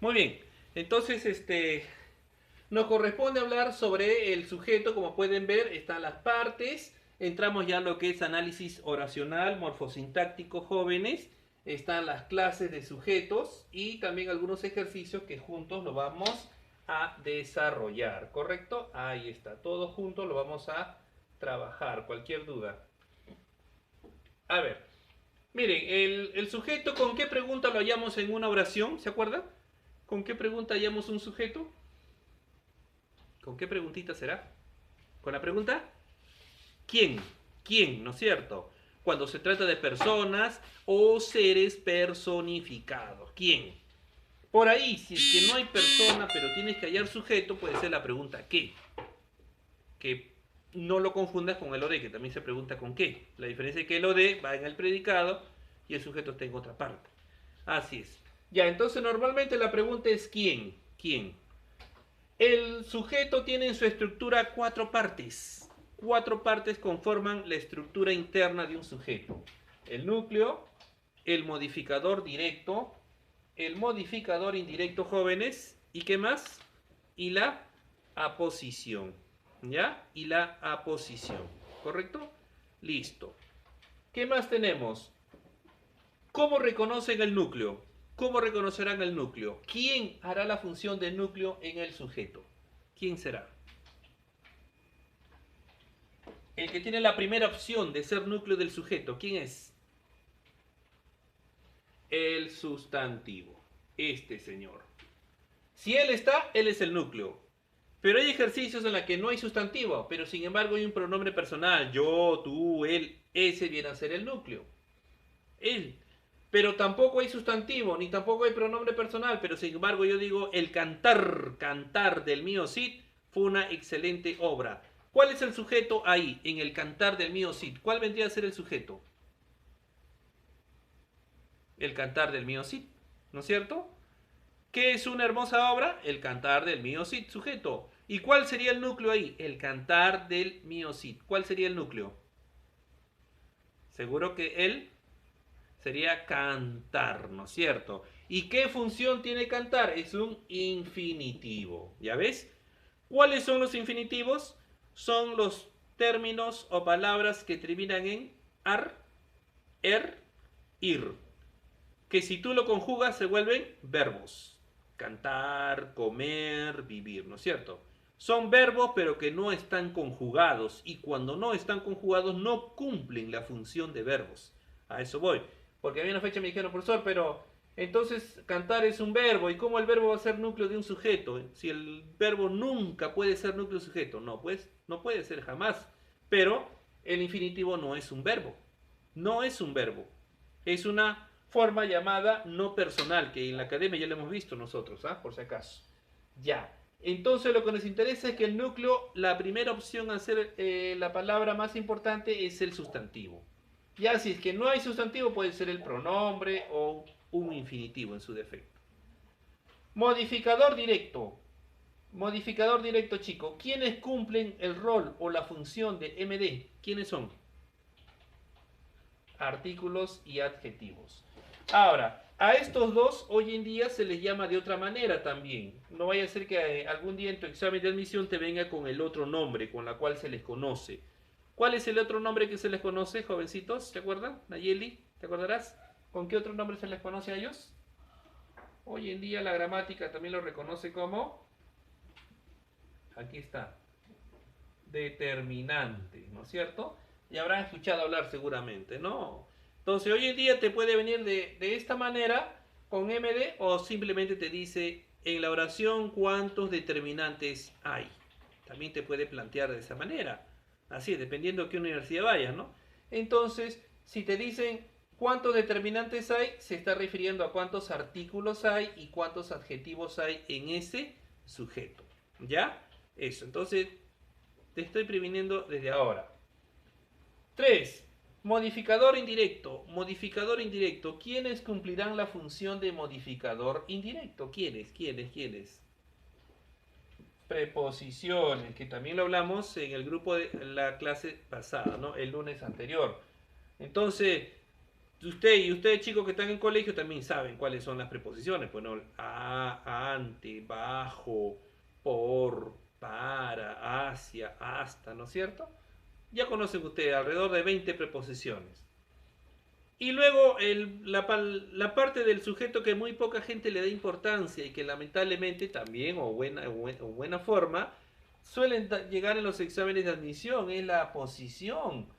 Muy bien. Entonces, nos corresponde hablar sobre el sujeto. Como pueden ver, están las partes. Entramos ya a lo que es análisis oracional, morfosintáctico, jóvenes. Están las clases de sujetos y también algunos ejercicios que juntos lo vamos a desarrollar, ¿correcto? Ahí está, todo junto lo vamos a trabajar. Cualquier duda. A ver, miren, el sujeto, ¿con qué pregunta lo hallamos en una oración? ¿Se acuerdan? ¿Con qué pregunta hallamos un sujeto? ¿Con qué preguntita será? ¿Con la pregunta? ¿Quién? ¿Quién? ¿No es cierto? Cuando se trata de personas o seres personificados. ¿Quién? Por ahí, si es que no hay persona, pero tienes que hallar sujeto, puede ser la pregunta ¿qué? Que no lo confundas con el o de, que también se pregunta con qué. La diferencia es que el o de va en el predicado y el sujeto está en otra parte. Así es. Ya, entonces normalmente la pregunta es ¿quién? ¿Quién? El sujeto tiene en su estructura cuatro partes. Cuatro partes conforman la estructura interna de un sujeto. El núcleo, el modificador directo, el modificador indirecto, jóvenes, ¿y qué más? Y la aposición. ¿Ya? Y la aposición. ¿Correcto? Listo. ¿Qué más tenemos? ¿Cómo reconocen el núcleo? ¿Cómo reconocerán el núcleo? ¿Quién hará la función del núcleo en el sujeto? ¿Quién será? El que tiene la primera opción de ser núcleo del sujeto, ¿quién es? El sustantivo. Este señor. Si él está, él es el núcleo. Pero hay ejercicios en los que no hay sustantivo, pero sin embargo hay un pronombre personal. Yo, tú, él. Ese viene a ser el núcleo. Él. Pero tampoco hay sustantivo, ni tampoco hay pronombre personal. Pero sin embargo yo digo, el cantar, cantar del mío Cid fue una excelente obra. ¿Cuál es el sujeto ahí, en el cantar del mío Cid? ¿Cuál vendría a ser el sujeto? El cantar del mío Cid, ¿no es cierto? ¿Qué es una hermosa obra? El cantar del mío Cid, sujeto. ¿Y cuál sería el núcleo ahí? El cantar del mío Cid. ¿Cuál sería el núcleo? Seguro que él sería cantar, ¿no es cierto? ¿Y qué función tiene cantar? Es un infinitivo. ¿Ya ves? ¿Cuáles son los infinitivos? Son los términos o palabras que terminan en ar, er, ir. Que si tú lo conjugas se vuelven verbos. Cantar, comer, vivir, ¿no es cierto? Son verbos pero que no están conjugados y cuando no están conjugados no cumplen la función de verbos. A eso voy. Porque a mí una fecha me dijeron, profesor, pero entonces cantar es un verbo y cómo el verbo va a ser núcleo de un sujeto. Si el verbo nunca puede ser núcleo de un sujeto, no, pues no puede ser jamás. Pero el infinitivo no es un verbo. No es un verbo. Es una forma llamada no personal, que en la academia ya lo hemos visto nosotros, ¿ah? Por si acaso. Ya. Entonces lo que nos interesa es que el núcleo, la primera opción a ser la palabra más importante es el sustantivo. Ya si es que no hay sustantivo puede ser el pronombre o un infinitivo en su defecto. Modificador directo. Modificador directo, chico. ¿Quiénes cumplen el rol o la función de MD? ¿Quiénes son? Artículos y adjetivos. Ahora, a estos dos hoy en día se les llama de otra manera también. No vaya a ser que algún día en tu examen de admisión te venga con el otro nombre con la cual se les conoce. ¿Cuál es el otro nombre que se les conoce, jovencitos? ¿Te acuerdan? Nayeli, ¿te acordarás? ¿Con qué otro nombre se les conoce a ellos? Hoy en día la gramática también lo reconoce como, aquí está, determinante, ¿no es cierto? Y habrán escuchado hablar seguramente, ¿no? Entonces hoy en día te puede venir de esta manera con MD o simplemente te dice en la oración cuántos determinantes hay. También te puede plantear de esa manera. Así, dependiendo a qué universidad vayas, ¿no? Entonces, si te dicen cuántos determinantes hay, se está refiriendo a cuántos artículos hay y cuántos adjetivos hay en ese sujeto. ¿Ya? Eso. Entonces, te estoy previniendo desde ahora. 3. Modificador indirecto. Modificador indirecto. ¿Quiénes cumplirán la función de modificador indirecto? ¿Quiénes? ¿Quiénes? ¿Quiénes? Preposiciones, que también lo hablamos en el grupo de la clase pasada, ¿no? El lunes anterior. Entonces, Ustedes chicos que están en colegio también saben cuáles son las preposiciones. Pues no, a, ante, bajo, por, para, hacia, hasta, ¿no es cierto? Ya conocen ustedes alrededor de 20 preposiciones. Y luego la parte del sujeto que muy poca gente le da importancia y que lamentablemente también, o buena forma, suelen llegar en los exámenes de admisión, es la posición.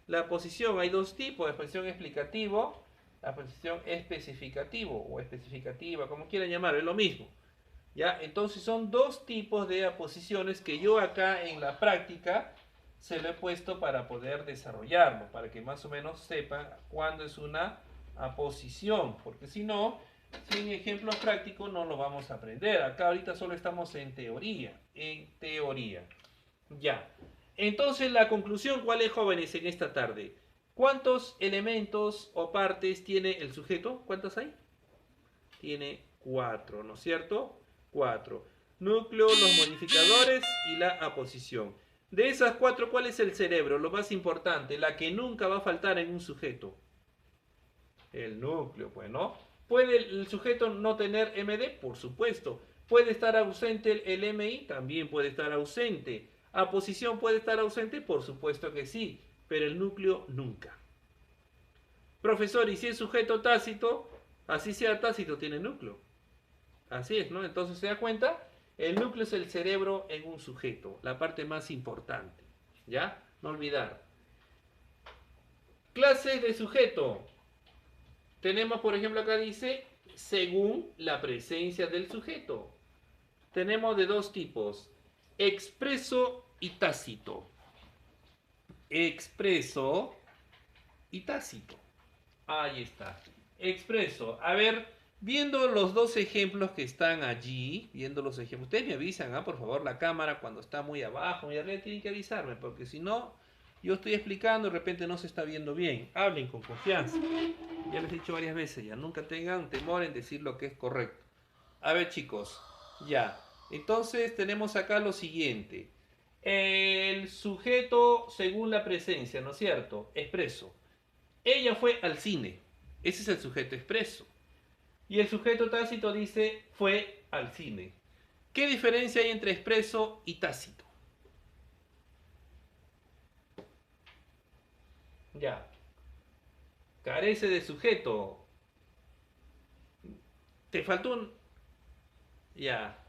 La posición, hay dos tipos, la posición explicativo, la posición especificativo o especificativa, como quieran llamarlo, es lo mismo. ¿Ya? Entonces son dos tipos de aposiciones que yo acá en la práctica se lo he puesto para poder desarrollarlo, para que más o menos sepan cuándo es una aposición, porque si no, sin ejemplos prácticos no lo vamos a aprender. Acá ahorita solo estamos en teoría, Ya. Entonces la conclusión, ¿cuál es, jóvenes, en esta tarde? ¿Cuántos elementos o partes tiene el sujeto? ¿Cuántos hay? Tiene 4, ¿no es cierto? 4. Núcleo, los modificadores y la aposición. De esas 4, ¿cuál es el cerebro? Lo más importante, la que nunca va a faltar en un sujeto. El núcleo, pues, ¿no? ¿Puede el sujeto no tener MD? Por supuesto. ¿Puede estar ausente el MI? También puede estar ausente. ¿Aposición puede estar ausente? Por supuesto que sí, pero el núcleo nunca. Profesor, ¿y si es sujeto tácito? Así sea tácito, tiene núcleo. Así es, ¿no? Entonces, ¿se da cuenta? El núcleo es el cerebro en un sujeto, la parte más importante. ¿Ya? No olvidar. Clases de sujeto. Tenemos, por ejemplo, acá dice, según la presencia del sujeto. Tenemos de dos tipos, expreso y tácito. Expreso y tácito. Ahí está. Expreso. A ver, viendo los dos ejemplos que están allí, viendo los ejemplos, ustedes me avisan, por favor, la cámara cuando está muy abajo, muy arriba, tienen que avisarme, porque si no, yo estoy explicando, de repente no se está viendo bien. Hablen con confianza. Ya les he dicho varias veces, ya nunca tengan temor en decir lo que es correcto. A ver, chicos, ya. Entonces tenemos acá lo siguiente. El sujeto según la presencia, ¿no es cierto? Expreso. Ella fue al cine. Ese es el sujeto expreso. Y el sujeto tácito dice fue al cine. ¿Qué diferencia hay entre expreso y tácito? Ya. Carece de sujeto. Te faltó un... Ya.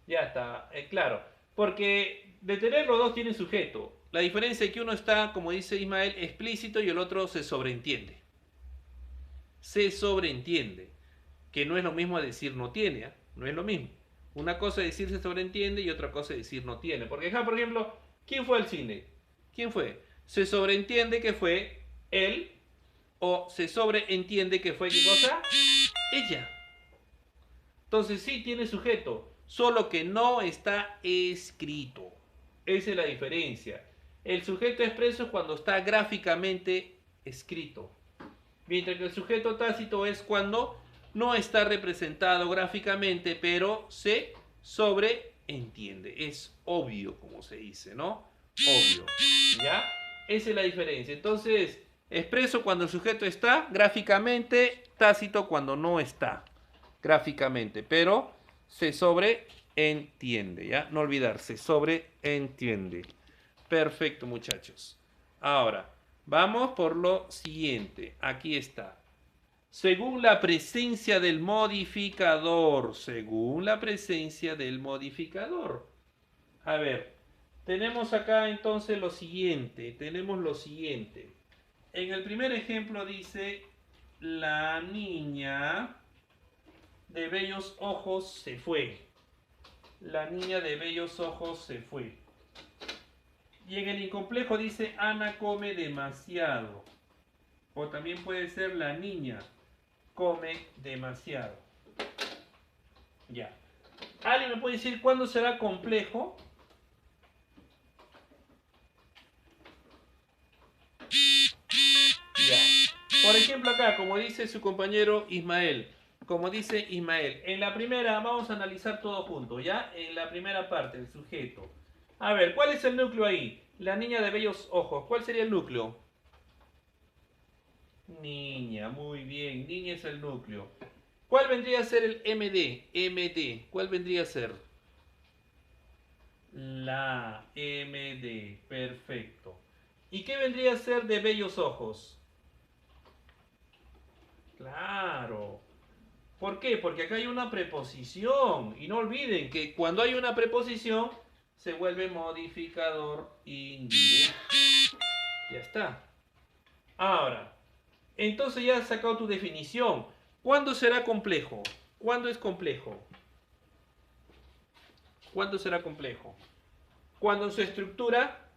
Ya está. Claro. Porque de tener los dos tienen sujeto. La diferencia es que uno está, como dice Ismael, explícito y el otro se sobreentiende. Se sobreentiende. Que no es lo mismo decir no tiene, ¿eh? No es lo mismo. Una cosa es decir se sobreentiende y otra cosa es decir no tiene. Porque acá, por ejemplo, ¿quién fue al cine? ¿Quién fue? Se sobreentiende que fue él o se sobreentiende que fue ¿qué cosa? Ella. Entonces sí tiene sujeto, solo que no está escrito. Esa es la diferencia. El sujeto expreso es cuando está gráficamente escrito. Mientras que el sujeto tácito es cuando no está representado gráficamente, pero se sobreentiende. Es obvio, como se dice, ¿no? Obvio. ¿Ya? Esa es la diferencia. Entonces, expreso cuando el sujeto está gráficamente, tácito cuando no está gráficamente, pero se sobreentiende, ¿ya? No olvidar, se sobreentiende. Perfecto, muchachos. Ahora, vamos por lo siguiente. Aquí está. Según la presencia del modificador. Según la presencia del modificador. A ver, tenemos acá entonces lo siguiente. Tenemos lo siguiente. En el primer ejemplo dice, la niña de bellos ojos se fue. La niña de bellos ojos se fue. Y en el incomplejo dice, Ana come demasiado. O también puede ser la niña come demasiado. Ya. ¿Alguien me puede decir cuándo será complejo? Ya. Por ejemplo acá, como dice su compañero Ismael. Como dice Ismael. En la primera, vamos a analizar todo junto, ¿ya? En la primera parte, el sujeto. A ver, ¿cuál es el núcleo ahí? La niña de bellos ojos. ¿Cuál sería el núcleo? Niña, muy bien. Niña es el núcleo. ¿Cuál vendría a ser el MD? MD. ¿Cuál vendría a ser? La MD. Perfecto. ¿Y qué vendría a ser de bellos ojos? Claro. ¿Por qué? Porque acá hay una preposición. Y no olviden que cuando hay una preposición se vuelve modificador indirecto. Ya está. Ahora, entonces ya has sacado tu definición. ¿Cuándo será complejo? ¿Cuándo es complejo? ¿Cuándo será complejo? Cuando en su estructura,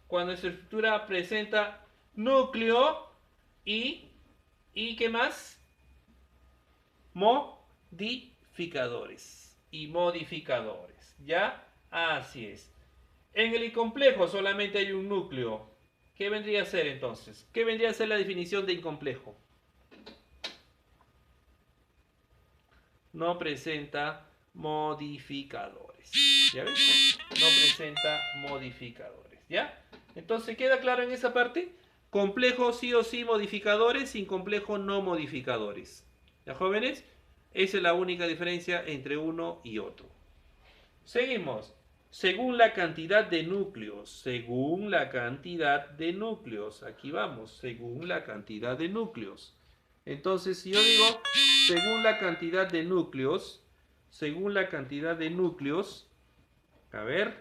cuando en su estructura presenta núcleo y ¿qué más? Modificadores. Y modificadores. ¿Ya? Así es. En el incomplejo solamente hay un núcleo. ¿Qué vendría a ser entonces? ¿Qué vendría a ser la definición de incomplejo? No presenta modificadores. ¿Ya ves? No presenta modificadores. ¿Ya? Entonces, ¿queda claro en esa parte? Complejo sí o sí modificadores, incomplejo no modificadores. ¿Ya, jóvenes? Esa es la única diferencia entre uno y otro. Seguimos. Según la cantidad de núcleos, según la cantidad de núcleos, aquí vamos, según la cantidad de núcleos. Entonces, si yo digo, según la cantidad de núcleos, según la cantidad de núcleos, a ver,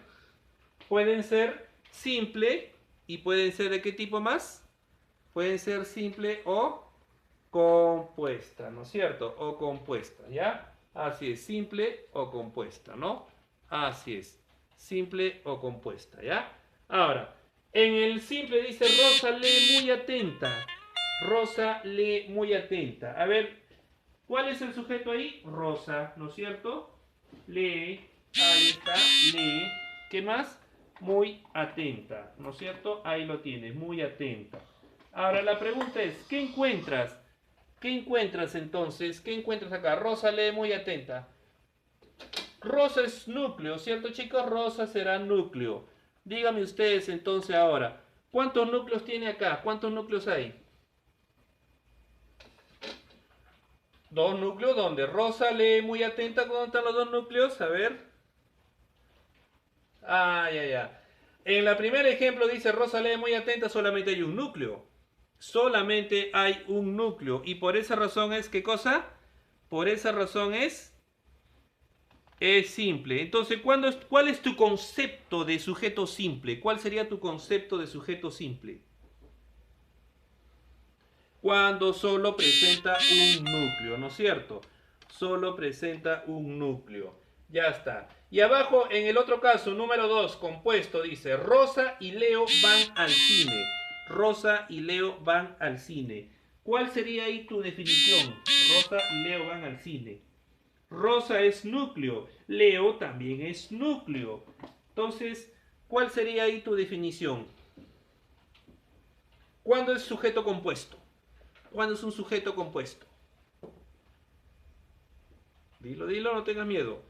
pueden ser simple y pueden ser de qué tipo más? Pueden ser simple o compuesta, ¿no es cierto? O compuesta, ¿ya? Así es, simple o compuesta, ¿no? Así es, simple o compuesta, ¿ya? Ahora, en el simple dice Rosa lee muy atenta. Rosa lee muy atenta. A ver, ¿cuál es el sujeto ahí? Rosa, ¿no es cierto? Lee, ahí está, lee. ¿Qué más? Muy atenta, ¿no es cierto? Ahí lo tienes, muy atenta. Ahora la pregunta es, ¿qué encuentras? ¿Qué encuentras entonces? ¿Qué encuentras acá? Rosa lee muy atenta. Rosa es núcleo, ¿cierto chicos? Rosa será núcleo. Díganme ustedes entonces ahora, ¿cuántos núcleos tiene acá? ¿Cuántos núcleos hay? Dos núcleos donde Rosa lee muy atenta. ¿Dónde están los dos núcleos? A ver. Ah, ya, ya. En la primer ejemplo dice Rosa lee muy atenta, solamente hay un núcleo. Solamente hay un núcleo. Y por esa razón es, ¿qué cosa? Por esa razón es simple. Entonces, ¿cuál es tu concepto de sujeto simple? ¿Cuál sería tu concepto de sujeto simple? Cuando solo presenta un núcleo, ¿no es cierto? Solo presenta un núcleo. Ya está. Y abajo, en el otro caso, número 2, compuesto, dice Rosa y Leo van al cine. Rosa y Leo van al cine. ¿Cuál sería ahí tu definición? Rosa y Leo van al cine. Rosa es núcleo, Leo también es núcleo. Entonces, ¿cuál sería ahí tu definición? ¿Cuándo es sujeto compuesto? ¿Cuándo es un sujeto compuesto? Dilo, dilo, no tengas miedo.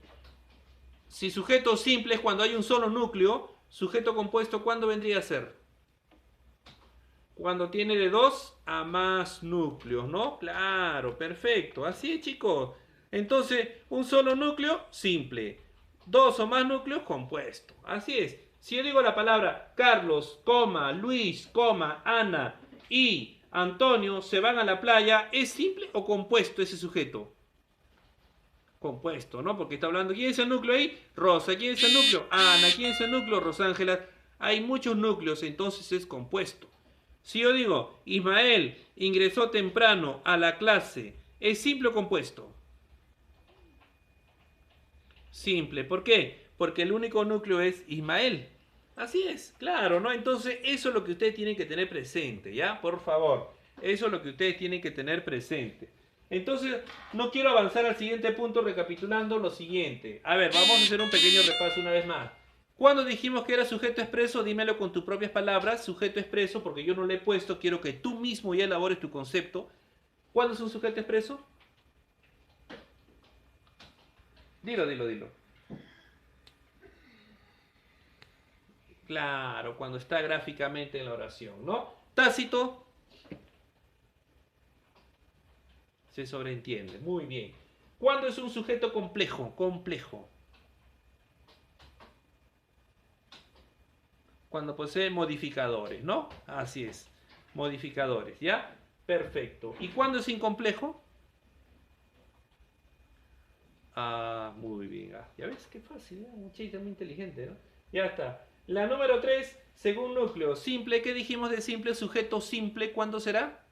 Si sujeto simple es cuando hay un solo núcleo, sujeto compuesto, ¿cuándo vendría a ser? Cuando tiene de dos a más núcleos, ¿no? Claro, perfecto. Así es, chicos. Entonces, un solo núcleo, simple. Dos o más núcleos, compuesto. Así es. Si yo digo la palabra Carlos, coma, Luis, coma, Ana y Antonio se van a la playa, ¿es simple o compuesto ese sujeto? Compuesto, ¿no? Porque está hablando, ¿quién es el núcleo ahí? Rosa, ¿quién es el núcleo? Ana, ¿quién es el núcleo? Rosángela. Hay muchos núcleos, entonces es compuesto. Si yo digo, Ismael ingresó temprano a la clase, ¿es simple o compuesto? Simple. ¿Por qué? Porque el único núcleo es Ismael. Así es, claro, ¿no? Entonces eso es lo que ustedes tienen que tener presente, ¿ya? Por favor, eso es lo que ustedes tienen que tener presente. Entonces, no quiero avanzar al siguiente punto recapitulando lo siguiente. A ver, vamos a hacer un pequeño repaso una vez más. Cuando dijimos que era sujeto expreso, dímelo con tus propias palabras, sujeto expreso, porque yo no le he puesto, quiero que tú mismo ya elabores tu concepto. ¿Cuándo es un sujeto expreso? Dilo, dilo, dilo. Claro, cuando está gráficamente en la oración, ¿no? Tácito. Se sobreentiende. Muy bien. ¿Cuándo es un sujeto complejo? Complejo. Cuando posee modificadores, ¿no? Así es. Modificadores, ¿ya? Perfecto. ¿Y cuándo es incomplejo? Ah, muy bien. Ah, ya ves, qué fácil, ¿no? Muchachita muy inteligente, ¿no? Ya está. La número 3, según núcleo. Simple, ¿qué dijimos de simple? Sujeto simple, ¿cuándo será?